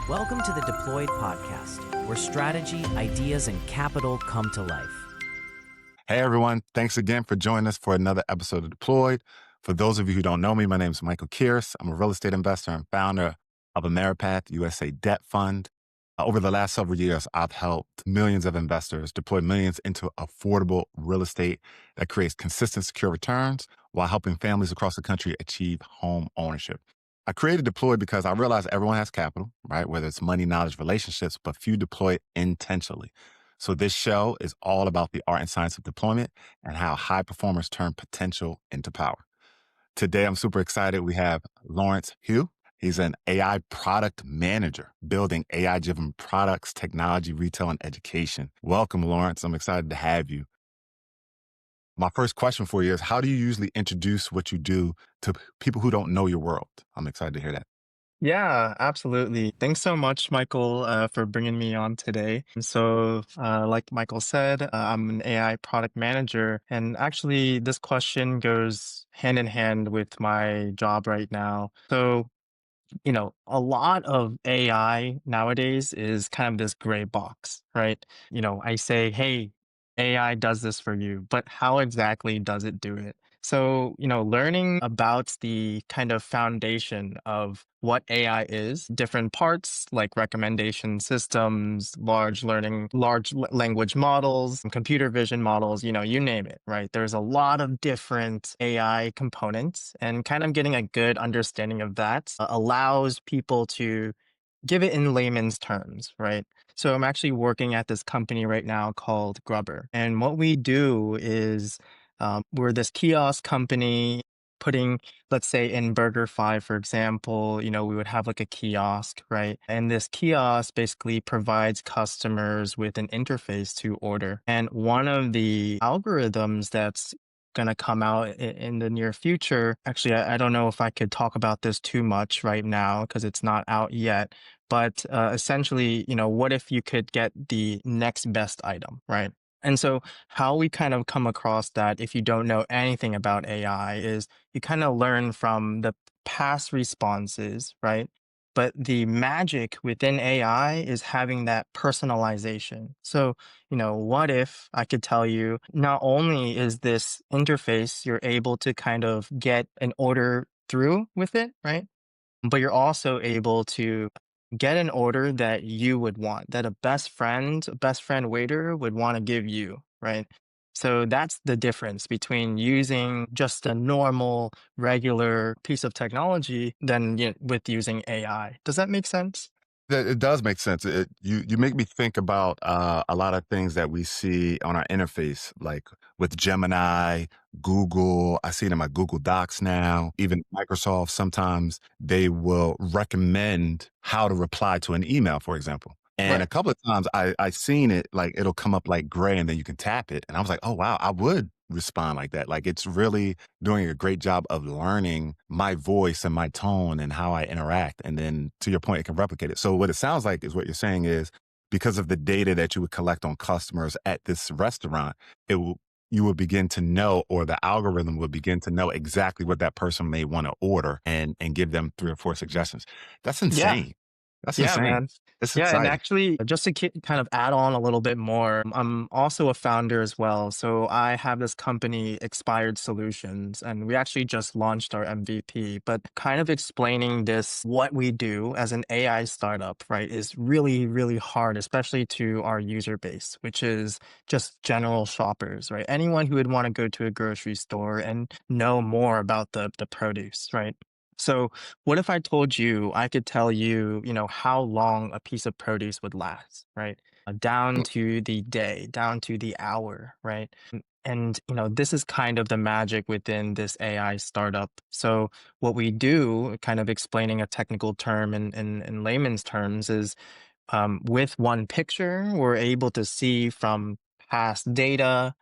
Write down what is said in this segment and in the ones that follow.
Welcome to the Deployed Podcast, where strategy, ideas, and capital come to life. Hey, everyone. Thanks again for joining us for another episode of Deployed. For those of you who don't know me, my name is Michael Kearse. I'm a real estate investor and founder of Ameripath USA Debt Fund. Over the last several years, I've helped millions of investors deploy millions into affordable real estate that creates consistent, secure returns while helping families across the country achieve home ownership. I created Deployed because I realize everyone has capital, right? Whether it's money, knowledge, relationships, but few deploy it intentionally. So this show is all about the art and science of deployment and how high performers turn potential into power. Today, I'm super excited. We have Lawrence Hua. He's an AI product manager, building AI-driven products, technology, retail, and education. Welcome, Lawrence. I'm excited to have you. My first question for you is, how do you usually introduce what you do to people who don't know your world? I'm excited to hear that. Yeah, absolutely. Thanks so much, Michael, for bringing me on today. Like Michael said, I'm an AI product manager. And actually, this question goes hand in hand with my job right now. A lot of AI nowadays is kind of this gray box, right? I say, hey, AI does this for you, but how exactly does it do it? Learning about the kind of foundation of what AI is, different parts like recommendation systems, large language models, computer vision models, you name it, right? There's a lot of different AI components, and kind of getting a good understanding of that allows people to give it in layman's terms, right? So I'm actually working at this company right now called Grubber. And what we do is we're this kiosk company putting, let's say in BurgerFi, for example, we would have like a kiosk, right? And this kiosk basically provides customers with an interface to order. And one of the algorithms that's going to come out in the near future. Actually, I don't know if I could talk about this too much right now because it's not out yet. But essentially, what if you could get the next best item, right? And so how we kind of come across that, if you don't know anything about AI, is you kind of learn from the past responses, right? But the magic within AI is having that personalization. So, what if I could tell you not only is this interface you're able to kind of get an order through with it, right? But you're also able to get an order that you would want, that a best friend waiter would want to give you, right? So that's the difference between using just a normal, regular piece of technology than with using AI. Does that make sense? It does make sense. You make me think about a lot of things that we see on our interface, like with Gemini, Google. I see it in my Google Docs now. Even Microsoft, sometimes they will recommend how to reply to an email, for example. And a Right. couple of times I seen it, like it'll come up like gray and then you can tap it. And I was like, oh, wow, I would respond like that. Like it's really doing a great job of learning my voice and my tone and how I interact. And then to your point, it can replicate it. So what it sounds like is what you're saying is because of the data that you would collect on customers at this restaurant, you will begin to know, or the algorithm will begin to know exactly what that person may want to order and give them 3 or 4 suggestions. That's Yeah. insane. That's Yeah, insane. man. It's Yeah, and exciting. actually, just to kind of add on a little bit more, I'm also a founder as well. So I have this company, Expired Solutions, and we actually just launched our MVP. But kind of explaining this, what we do as an AI startup, right, is really, really hard, especially to our user base, which is just general shoppers, right? Anyone who would want to go to a grocery store and know more about the produce, right? So what if I told you I could tell you, how long a piece of produce would last, right? Down to the day, down to the hour, right? And, this is kind of the magic within this AI startup. So what we do, kind of explaining a technical term in layman's terms, is with one picture, we're able to see from past data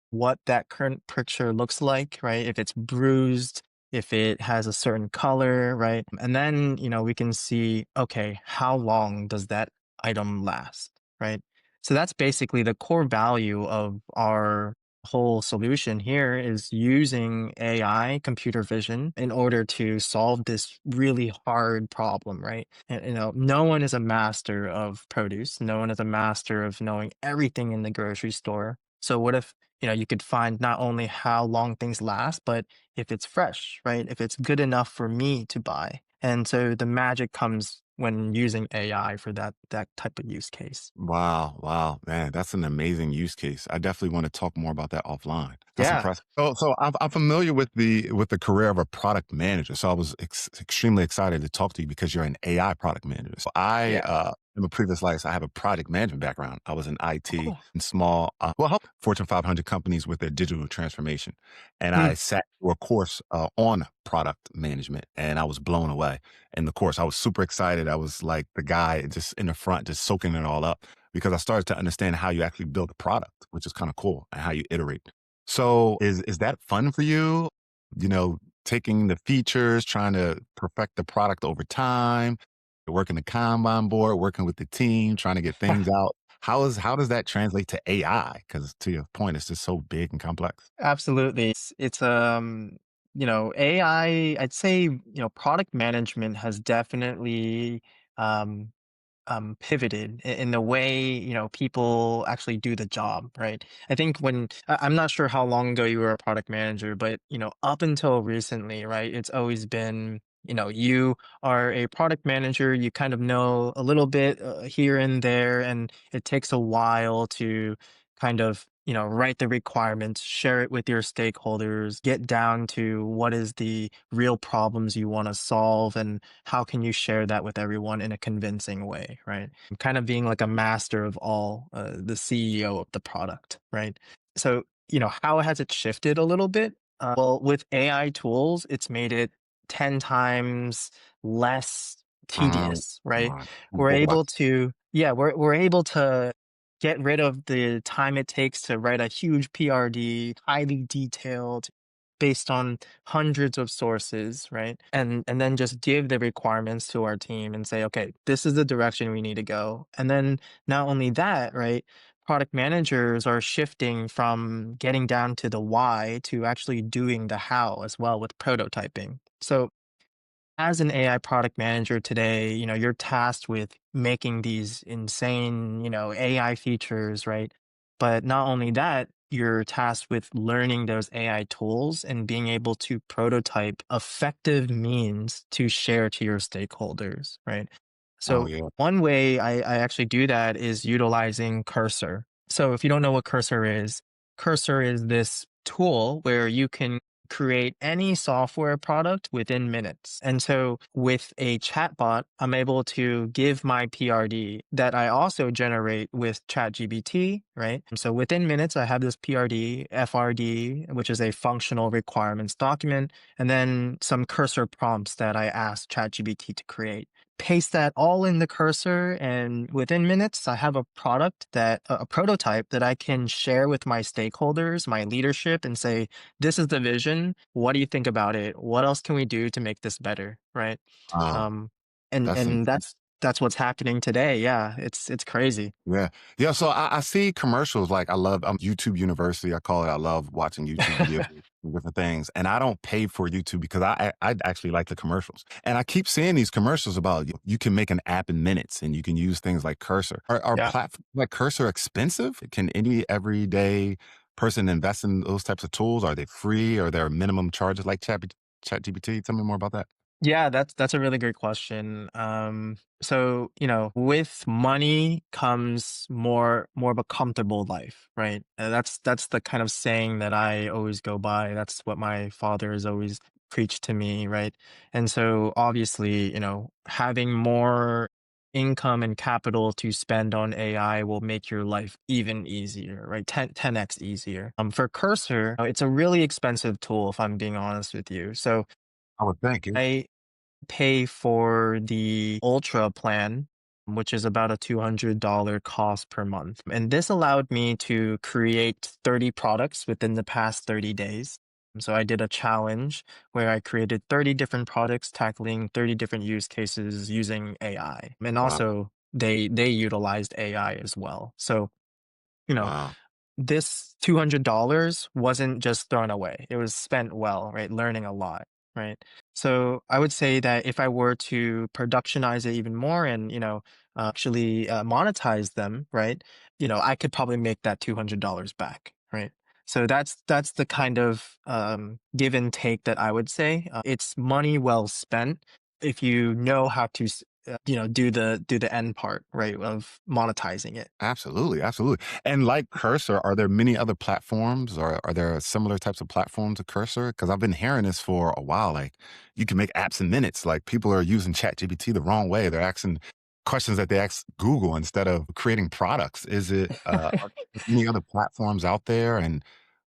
what that current picture looks like, right? If it's bruised, if it has a certain color, right? And then, we can see, okay, how long does that item last, right? So that's basically the core value of our whole solution here is using AI, computer vision, in order to solve this really hard problem, right? And, no one is a master of produce. No one is a master of knowing everything in the grocery store. So what if, you could find not only how long things last, but if it's fresh, right? If it's good enough for me to buy. And so the magic comes when using AI for that type of use case. Wow, wow, man, that's an amazing use case. I definitely want to talk more about that offline. That's Yeah. impressive. So I'm familiar with the career of a product manager. So I was extremely excited to talk to you because you're an AI product manager. So I, Yeah. in my previous life, I have a project management background. I was in Oh, IT cool. and small, help Fortune 500 companies with their digital transformation. And I Mm. sat through a course on product management, and I was blown away in the course. I was super excited. I was like the guy just in the front, just soaking it all up because I started to understand how you actually build a product, which is kind of cool, and how you iterate. So is that fun for you? You know, taking the features, trying to perfect the product over time, working the Kanban board, working with the team, trying to get things out. How does that translate to AI? Because to your point, it's just so big and complex. Absolutely. AI, I'd say, product management has definitely um pivoted in the way people actually do the job, right? I think I'm not sure how long ago you were a product manager, but up until recently, right, it's always been you are a product manager, you kind of know a little bit here and there, and it takes a while to kind of write the requirements, share it with your stakeholders, get down to what is the real problems you want to solve, and how can you share that with everyone in a convincing way, right? Kind of being like a master of all, the CEO of the product, right? So, how has it shifted a little bit? Well, with AI tools, it's made it 10 times less Oh, tedious, right? my. We're What? able to, yeah, we're able to get rid of the time it takes to write a huge PRD, highly detailed, based on hundreds of sources, right? And then just give the requirements to our team and say, okay, this is the direction we need to go. And then not only that, right? Product managers are shifting from getting down to the why to actually doing the how as well with prototyping. So as an AI product manager today, you're tasked with making these insane, AI features, right? But not only that, you're tasked with learning those AI tools and being able to prototype effective means to share to your stakeholders, right? Oh, So yeah. one way I actually do that is utilizing Cursor. So if you don't know what Cursor is this tool where you can create any software product within minutes. And so with a chatbot, I'm able to give my PRD that I also generate with ChatGPT, right? So within minutes, I have this PRD, FRD, which is a functional requirements document, and then some cursor prompts that I ask ChatGPT to create. Paste that all in the cursor, and within minutes, I have a prototype that I can share with my stakeholders, my leadership, and say, this is the vision. What do you think about it? What else can we do to make this better? Right. Wow. Um, and That's and that's what's happening today. Yeah, it's crazy. Yeah. Yeah. So I see commercials like I love YouTube University. I call it. I love watching YouTube videos and different things. And I don't pay for YouTube because I actually like the commercials. And I keep seeing these commercials about you can make an app in minutes and you can use things like Cursor. Are Yeah. platforms like Cursor expensive? Can any everyday person invest in those types of tools? Are they free? Are there minimum charges like ChatGPT? Tell me more about that. Yeah, that's a really great question. So, with money comes more of a comfortable life, right? That's the kind of saying that I always go by. That's what my father has always preached to me, right? And so obviously, having more income and capital to spend on AI will make your life even easier, right? 10x easier. For Cursor, it's a really expensive tool, if I'm being honest with you. So I would think. Yeah. I pay for the Ultra plan, which is about a $200 cost per month. And this allowed me to create 30 products within the past 30 days. So I did a challenge where I created 30 different products tackling 30 different use cases using AI. And Wow. also they utilized AI as well. So, you know, Wow. this $200 wasn't just thrown away. It was spent well, right? Learning a lot, right? So I would say that if I were to productionize it even more and, actually monetize them, right? I could probably make that $200 back, right? So that's the kind of give and take that I would say. It's money well spent if you know how to, do the end part, right, of monetizing it. Absolutely, absolutely. And like Cursor, are there many other platforms or are there similar types of platforms to Cursor? Because I've been hearing this for a while. Like you can make apps in minutes. Like people are using ChatGPT the wrong way. They're asking questions that they ask Google instead of creating products. Is it are there any other platforms out there? And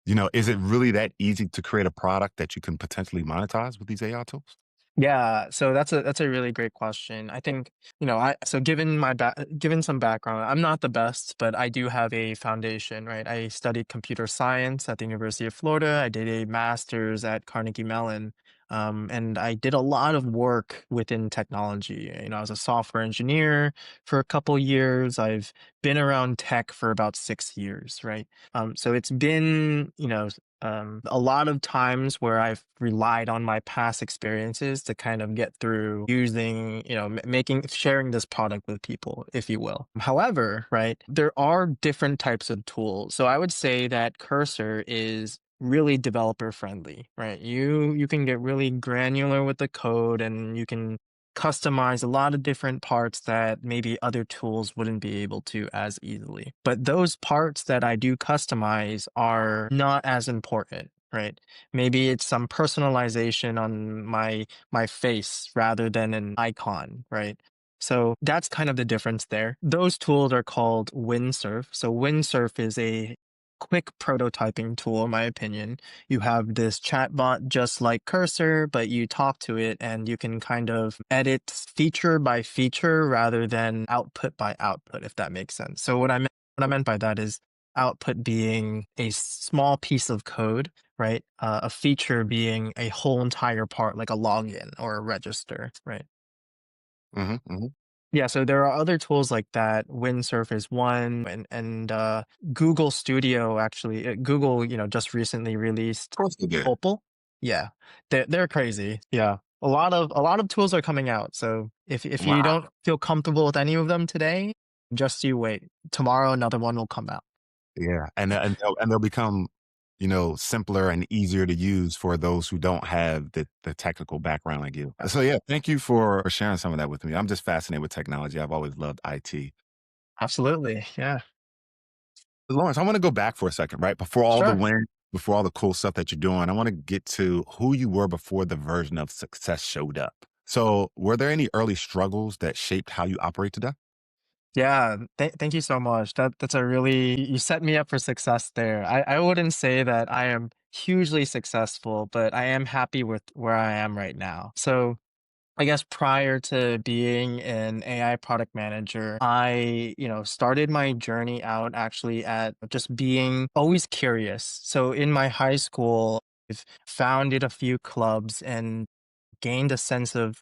is it really that easy to create a product that you can potentially monetize with these AI tools? Yeah, so that's a really great question. I think, I so given some background, I'm not the best, but I do have a foundation, right? I studied computer science at the University of Florida. I did a master's at Carnegie Mellon. And I did a lot of work within technology. I was a software engineer for a couple years. I've been around tech for about 6 years, right? So it's been, a lot of times where I've relied on my past experiences to kind of get through using, sharing this product with people, if you will. However, right, there are different types of tools. So I would say that Cursor is really developer friendly, right? You can get really granular with the code and you can customize a lot of different parts that maybe other tools wouldn't be able to as easily. But those parts that I do customize are not as important, right? Maybe it's some personalization on my face rather than an icon, right? So that's kind of the difference there. Those tools are called Windsurf. So Windsurf is a quick prototyping tool, in my opinion. You have this chatbot just like Cursor, but you talk to it and you can kind of edit feature by feature rather than output by output, if that makes sense. So what I meant by that is output being a small piece of code, right? A feature being a whole entire part, like a login or a register, right? Hmm, hmm. Yeah, so there are other tools like that. Windsurf is one, and Google Studio actually. Google, just recently Of released course they did. Opal. Yeah, they're crazy. Yeah, a lot of tools are coming out. So if you Wow. don't feel comfortable with any of them today, just you wait. Tomorrow another one will come out. Yeah, and they'll become, simpler and easier to use for those who don't have the technical background like you. Yeah, So yeah, thank you for sharing some of that with me. I'm just fascinated with technology. I've always loved IT. absolutely. Yeah, Lawrence, I want to go back for a second, right? Before all the sure. win, before all the cool stuff that you're doing, I want to get to who you were before the version of success showed up. So, were there any early struggles that shaped how you operate today? Yeah, thank you so much. That's a really you set me up for success there. I wouldn't say that I am hugely successful, but I am happy with where I am right now. So I guess prior to being an AI product manager, I, started my journey out actually at just being always curious. So in my high school, I've founded a few clubs and gained a sense of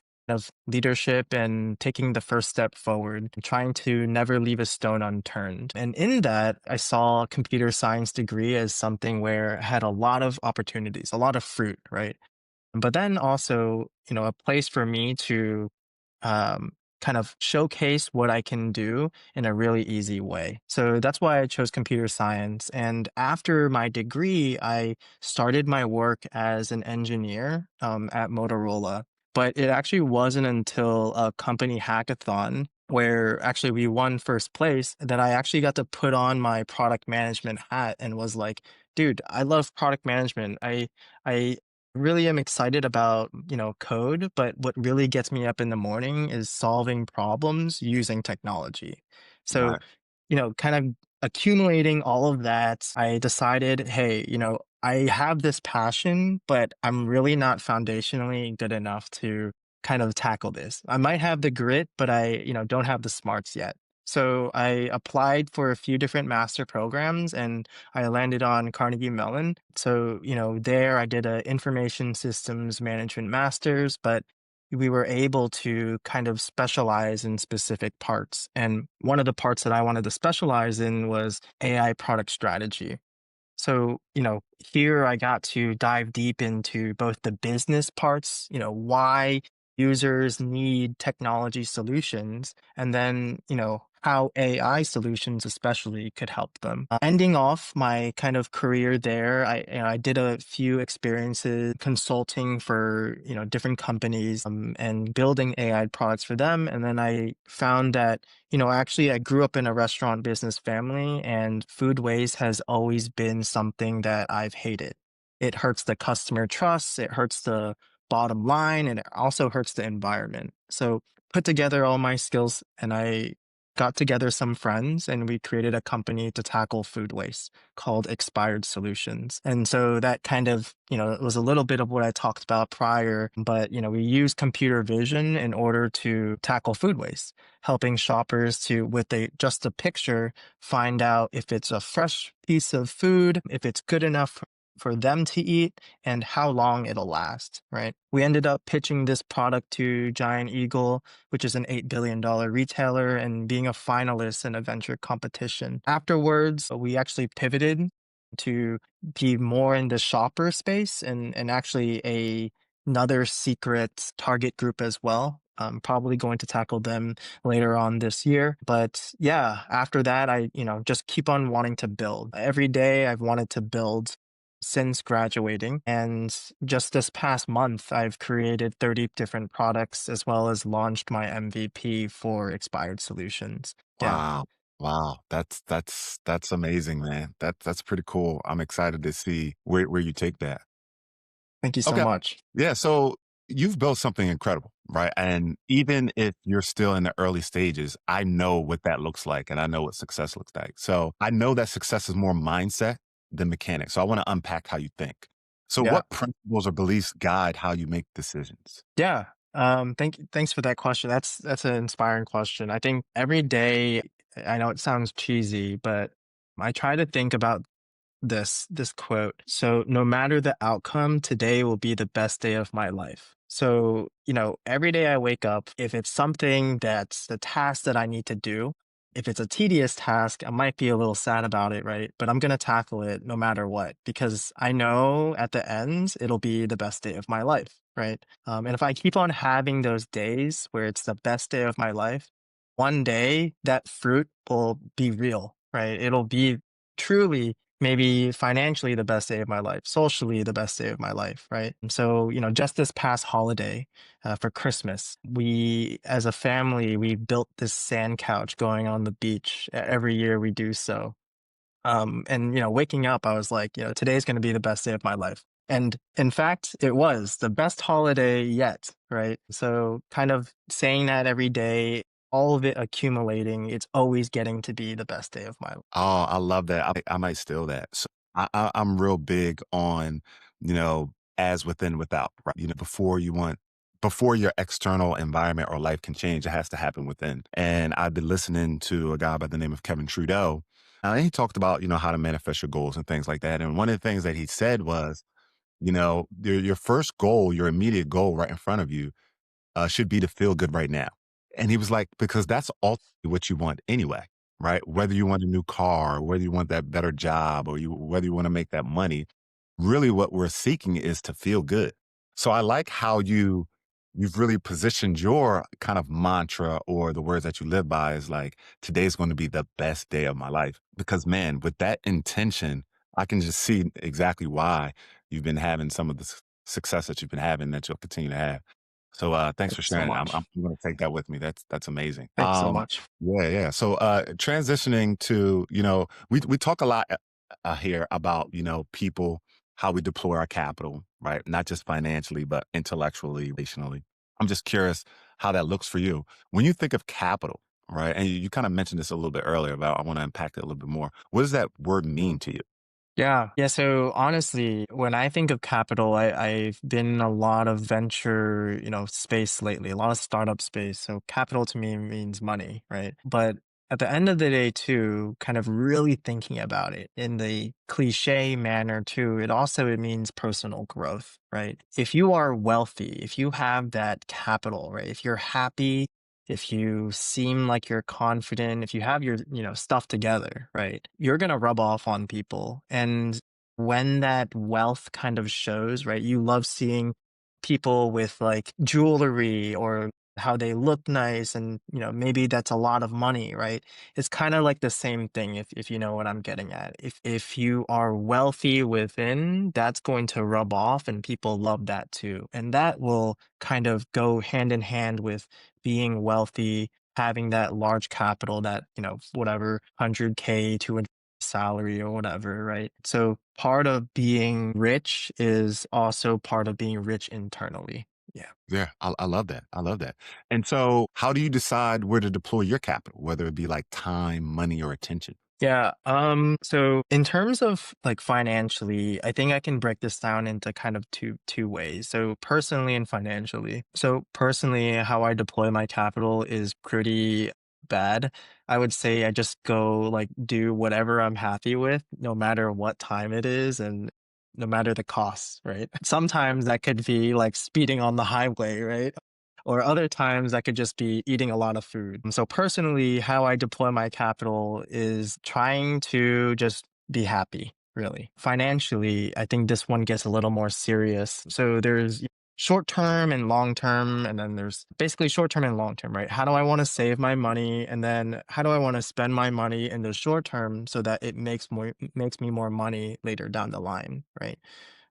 leadership and taking the first step forward, trying to never leave a stone unturned. And in that, I saw a computer science degree as something where it had a lot of opportunities, a lot of fruit, right? But then also, a place for me to um, kind of showcase what I can do in a really easy way. So that's why I chose computer science. And after my degree, I started my work as an engineer at Motorola. But it actually wasn't until a company hackathon where actually we won first place that I actually got to put on my product management hat and was like, dude, I love product management. I really am excited about, code, but what really gets me up in the morning is solving problems using technology. So, Right. kind of accumulating all of that, I decided, hey, I have this passion, but I'm really not foundationally good enough to kind of tackle this. I might have the grit, but I, don't have the smarts yet. So I applied for a few different master programs and I landed on Carnegie Mellon. So, there I did a information systems management master's, but we were able to kind of specialize in specific parts. And one of the parts that I wanted to specialize in was AI product strategy. So, here I got to dive deep into both the business parts, why users need technology solutions, and then, how AI solutions especially could help them. Ending off my kind of career there, I did a few experiences consulting for, different companies and building AI products for them. And then I found that actually, I grew up in a restaurant business family, and food waste has always been something that I've hated. It hurts the customer trust, it hurts the bottom line, and it also hurts the environment. So, put together all my skills, and I got together some friends, and we created a company to tackle food waste called Expired Solutions. And so that kind of, it was a little bit of what I talked about prior, but, we use computer vision in order to tackle food waste, helping shoppers to, with just a picture, find out if it's a fresh piece of food, if it's good enough for them to eat, and how long it'll last, right? We ended up pitching this product to Giant Eagle, which is an $8 billion retailer, and being a finalist in a venture competition. Afterwards, we actually pivoted to be more in the shopper space and actually another secret target group as well. I'm probably going to tackle them later on this year. But yeah, after that, I, just keep on wanting to build. Every day I've wanted to build since graduating. And just this past month, I've created 30 different products as well as launched my MVP for expired solutions. Yeah. Wow. Wow. That's amazing, man. That's pretty cool. I'm excited to see where you take that. Thank you so Okay. much. Yeah. So you've built something incredible, right? And even if you're still in the early stages, I know what that looks like and I know what success looks like. So I know that success is more mindset than mechanics. So I want to unpack how you think. So Yeah. what principles or beliefs guide how you make decisions? Yeah. Thanks for that question. That's an inspiring question. I think every day, I know it sounds cheesy, but I try to think about this quote. So no matter the outcome, today will be the best day of my life. So, every day I wake up, if it's something that's the task that I need to do, if it's a tedious task, I might be a little sad about it, right? But I'm going to tackle it no matter what, because I know at the end, it'll be the best day of my life, right? And if I keep on having those days where it's the best day of my life, one day that fruit will be real, right? It'll be truly maybe financially the best day of my life, socially the best day of my life, right? And so, just this past holiday for Christmas, we as a family, we built this sand couch going on the beach. Every year we do so. And, waking up, I was like, today's going to be the best day of my life. And in fact, it was the best holiday yet, right? So kind of saying that every day, all of it accumulating, it's always getting to be the best day of my life. Oh, I love that. I might steal that. So I'm real big on, as within, without, right? Before your external environment or life can change, it has to happen within. And I've been listening to a guy by the name of Kevin Trudeau. And he talked about, how to manifest your goals and things like that. And one of the things that he said was, your first goal, your immediate goal right in front of you should be to feel good right now. And he was like, because that's ultimately what you want anyway, right? Whether you want a new car, whether you want that better job, or whether you want to make that money, really what we're seeking is to feel good. So I like how you've really positioned your kind of mantra or the words that you live by is like, today's going to be the best day of my life. Because man, with that intention, I can just see exactly why you've been having some of the success that you've been having that you'll continue to have. So thanks for Thanks so sharing it. I'm much. going to take that with me. That's amazing. Thanks so much. Yeah, yeah. So transitioning to, we talk a lot here about, people, how we deploy our capital, right? Not just financially, but intellectually, relationally. I'm just curious how that looks for you. When you think of capital, right? And you kind of mentioned this a little bit earlier, but I want to unpack it a little bit more. What does that word mean to you? Yeah. Yeah. So honestly, when I think of capital, I've been in a lot of venture, space lately, a lot of startup space. So capital to me means money, right? But At the end of the day, too, kind of really thinking about it in the cliche manner, too, it means personal growth, right? If you are wealthy, if you have that capital, right? If you're happy, if you seem like you're confident, if you have your, stuff together, right? You're going to rub off on people. And when that wealth kind of shows, right? You love seeing people with like jewelry or how they look nice and maybe that's a lot of money, right? It's kind of like the same thing if you know what I'm getting at. If you are wealthy within, that's going to rub off and people love that too. And that will kind of go hand in hand with being wealthy, having that large capital, that, whatever 100K to a salary or whatever, right? So part of being rich is also part of being rich internally. Yeah. Yeah, I love that. I love that. And so, how do you decide where to deploy your capital, whether it be like time, money, or attention? Yeah. So in terms of like financially, I think I can break this down into kind of two ways. So personally and financially. So personally, how I deploy my capital is pretty bad. I would say I just go like do whatever I'm happy with, no matter what time it is and no matter the cost, right? Sometimes that could be like speeding on the highway, right? Or other times that could just be eating a lot of food. So personally, how I deploy my capital is trying to just be happy, really. Financially, I think this one gets a little more serious. So there's short term and long term, and then there's basically short term and long term, right? How do I want to save my money? And then how do I want to spend my money in the short term so that it makes me more money later down the line, right?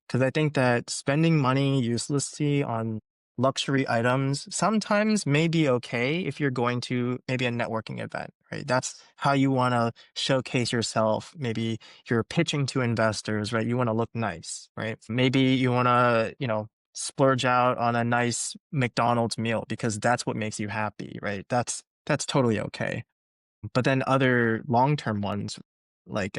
Because I think that spending money uselessly on luxury items sometimes may be okay if you're going to maybe a networking event, right? That's how you want to showcase yourself. Maybe you're pitching to investors, right? You want to look nice, right? Maybe you want to, splurge out on a nice McDonald's meal because that's what makes you happy, right? That's totally okay. But then other long-term ones, like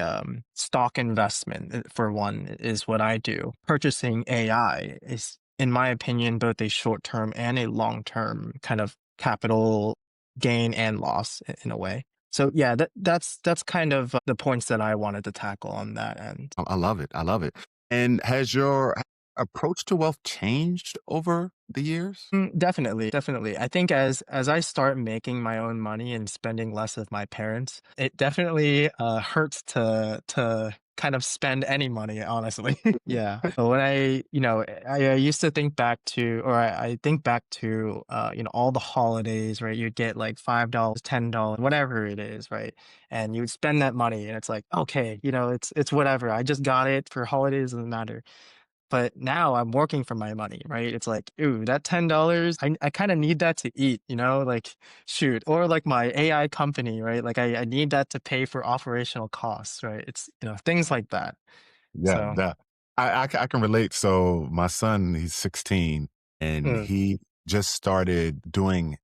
stock investment, for one, is what I do. Purchasing AI is, in my opinion, both a short-term and a long-term kind of capital gain and loss in a way. So yeah, that's kind of the points that I wanted to tackle on that end. I love it. I love it. And has your approach to wealth changed over the years? Definitely, definitely. I think as I start making my own money and spending less with my parents, it definitely hurts to kind of spend any money, honestly. Yeah. But when I used to think back to, or I think back to, all the holidays, right? You'd get like $5, $10, whatever it is, right? And you would spend that money, and it's like, okay, it's whatever. I just got it for holidays, doesn't matter. But now I'm working for my money, right? It's like, ooh, that $10, I kind of need that to eat, like shoot. Or like my AI company, right? Like I need that to pay for operational costs, right? It's, things like that. Yeah, So, that I can relate. So my son, he's 16, and mm, he just started doing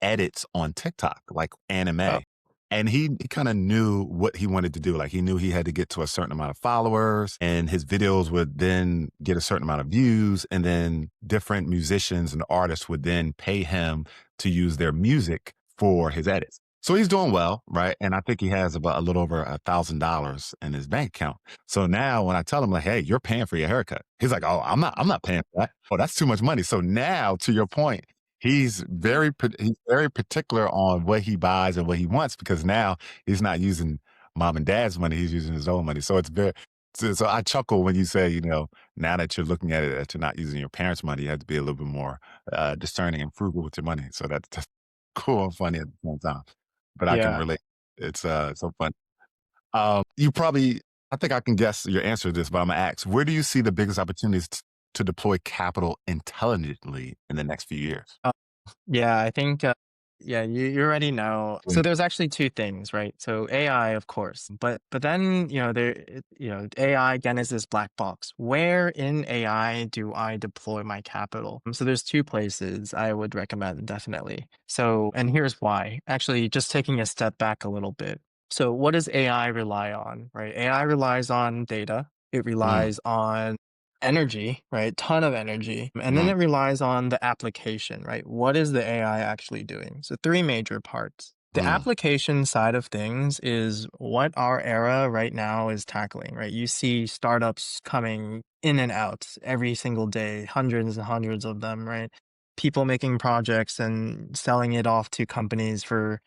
edits on TikTok, like oh, anime. And he kind of knew what he wanted to do. Like he knew he had to get to a certain amount of followers and his videos would then get a certain amount of views. And then different musicians and artists would then pay him to use their music for his edits. So he's doing well, right? And I think he has about a little over $1,000 in his bank account. So now when I tell him like, hey, you're paying for your haircut, he's like, oh, I'm not paying for that. Oh, that's too much money. So now to your point, he's very particular on what he buys and what he wants because now he's not using mom and dad's money, he's using his own money. So it's very so I chuckle when you say, now that you're looking at it that you're not using your parents' money, you have to be a little bit more discerning and frugal with your money. So that's cool and funny at the same time. But I can yeah. relate. It's so fun. You probably I think I can guess your answer to this, but I'm gonna ask, where do you see the biggest opportunities to deploy capital intelligently in the next few years? Yeah, I think, yeah, you already know. So Mm, there's actually two things, right? So AI, of course, but then AI again is this black box. Where in AI do I deploy my capital? So there's two places I would recommend definitely. So and here's why. Actually, just taking a step back a little bit. So what does AI rely on, right? AI relies on data. It mm, relies on energy, right? Ton of energy. And then mm, it relies on the application, right? What is the AI actually doing? So three major parts. The Mm. application side of things is what our era right now is tackling, right? You see startups coming in and out every single day, hundreds and hundreds of them, right? People making projects and selling it off to companies for,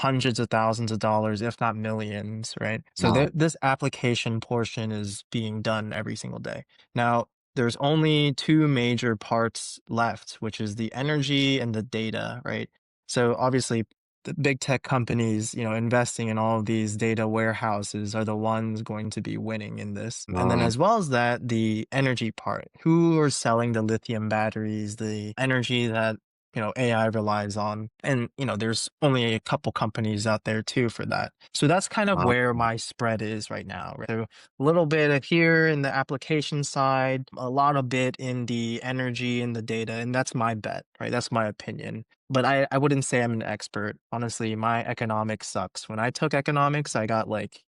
hundreds of thousands of dollars, if not millions, right? So Wow. this application portion is being done every single day. Now, there's only two major parts left, which is the energy and the data, right? So obviously the big tech companies, investing in all of these data warehouses are the ones going to be winning in this. And then Uh, as well as that, the energy part, who are selling the lithium batteries, the energy that, AI relies on. And, there's only a couple companies out there too for that. So that's kind of uh, where my spread is right now. Right? So a little bit of here in the application side, a lot of bit in the energy and the data. And that's my bet, right? That's my opinion. But I wouldn't say I'm an expert. Honestly, my economics sucks. When I took economics, I got like,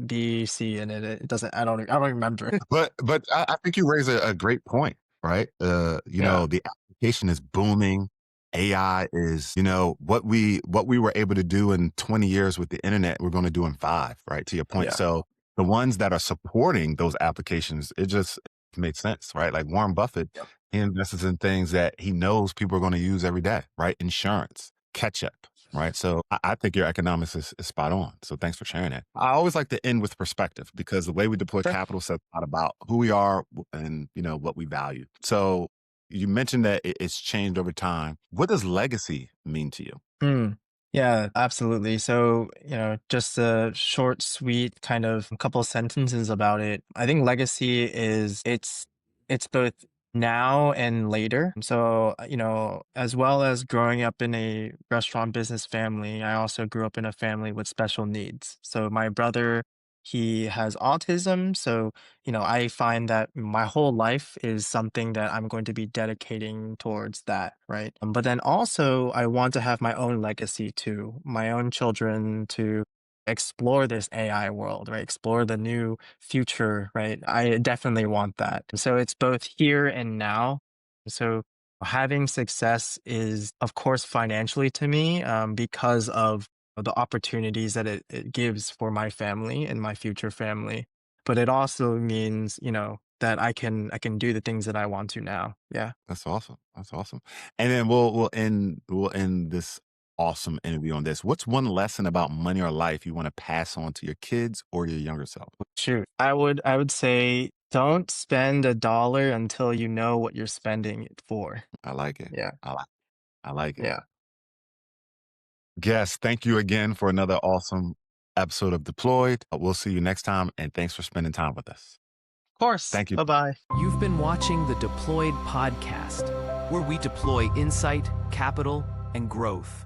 B, C in it. It doesn't, I don't remember. but I think you raise a great point, right? Yeah. The application is booming. AI is, what we were able to do in 20 years with the internet, we're going to do in 5, right? To your point. Yeah. So the ones that are supporting those applications, it just makes sense, right? Like Warren Buffett, Yep. he invests in things that he knows people are going to use every day, right? Insurance, ketchup, right? So I think your economics is spot on. So thanks for sharing that. I always like to end with perspective because the way we deploy Sure. capital says a lot about who we are and what we value. So you mentioned that it's changed over time. What does legacy mean to you? Hmm. Yeah, absolutely. So, just a short, sweet kind of couple sentences about it. I think legacy is it's both now and later. So, as well as growing up in a restaurant business family, I also grew up in a family with special needs. So my brother, he has autism. So, I find that my whole life is something that I'm going to be dedicating towards that, right? But then also, I want to have my own legacy too, my own children to explore this AI world, right? Explore the new future, right? I definitely want that. So it's both here and now. So having success is, of course, financially to me, because of the opportunities that it gives for my family and my future family. But it also means, that I can do the things that I want to now. Yeah. That's awesome. That's awesome. And then we'll end this awesome interview on this. What's one lesson about money or life you want to pass on to your kids or your younger self? Shoot. I would say don't spend a dollar until you know what you're spending it for. I like it. Yeah. I like it. Yeah. Guess, thank you again for another awesome episode of Deployed. We'll see you next time, and thanks for spending time with us. Of course. Thank you. Bye-bye. You've been watching the Deployed podcast, where we deploy insight, capital, and growth.